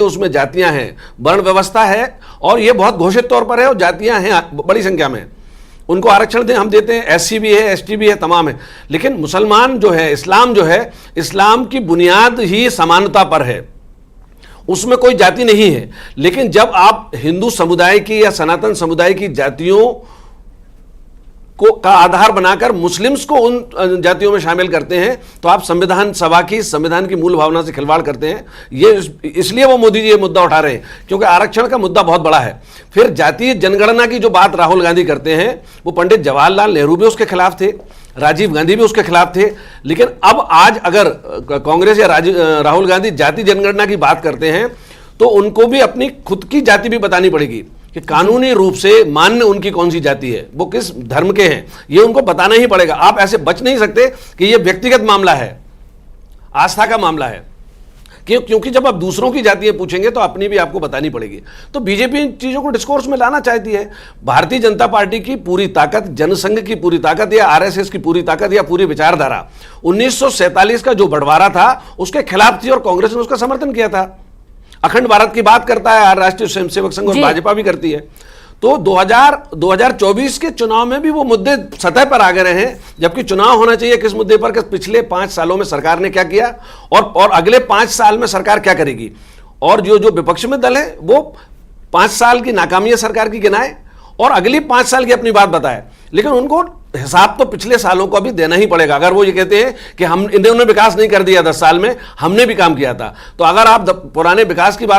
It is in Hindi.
उसमें जातियां हैं, वर्ण व्यवस्था है और ये बहुत घोषित तौर पर है और जातियां हैं बड़ी संख्या में। उनको आरक्षण दें, हम देते हैं, एससी भी है, एसटी भी है, तमाम है। लेकिन मुसलमान जो है, इस्लाम जो है, इस्लाम की बुनियाद ही समानता पर है, उसमें कोई जाति नहीं है। लेकिन जब आप हिंदू समुदाय की या सनातन समुदाय की जातियों को का आधार बनाकर मुस्लिम्स को उन जातियों में शामिल करते हैं, तो आप संविधान सभा की, संविधान की मूल भावना से खिलवाड़ करते हैं। ये इसलिए वो मोदी जी ये मुद्दा उठा रहे हैं, क्योंकि आरक्षण का मुद्दा बहुत बड़ा है। फिर जातीय जनगणना की जो बात राहुल गांधी करते हैं, वो पंडित जवाहरलाल नेहरू भी उसके खिलाफ थे, राजीव गांधी भी उसके खिलाफ थे। लेकिन अब आज अगर कांग्रेस या राहुल गांधी जाति जनगणना की बात करते हैं, तो उनको भी अपनी खुद की जाति भी बतानी पड़ेगी कि कानूनी रूप से मान्य उनकी कौन सी जाति है, वो किस धर्म के हैं, ये उनको बताना ही पड़ेगा। आप ऐसे बच नहीं सकते कि ये व्यक्तिगत मामला है, आस्था का मामला है। क्योंकि जब आप दूसरों की जातियां पूछेंगे तो अपनी भी आपको बतानी पड़ेगी। तो बीजेपी इन चीजों को डिस्कोर्स में लाना चाहती है। भारतीय जनता पार्टी की पूरी ताकत, जनसंघ की पूरी ताकत या आरएसएस की पूरी ताकत या पूरी विचारधारा 1947 का जो बंटवारा था उसके खिलाफ थी और कांग्रेस ने उसका समर्थन किया था। अखंड भारत की बात करता है राष्ट्रीय स्वयंसेवक संघ और भाजपा भी करती है। तो 2024 के चुनाव में भी वो मुद्दे सतह पर आ गए हैं, जबकि चुनाव होना चाहिए किस मुद्दे पर कि पिछले 5 सालों में सरकार ने क्या किया और अगले 5 साल में सरकार क्या करेगी। और जो विपक्ष में दल है वो 5 साल की नाकामियां सरकार की गिनाए और अगली 5 साल की अपनी बात बताए। लेकिन उनको हिसाब तो पिछले सालों का भी देना ही पड़ेगा। अगर वो ये कहते हैं कि इन्होंने विकास नहीं कर दिया 10 साल में, हमने भी काम किया था, तो अगर आप पुराने विकास की बात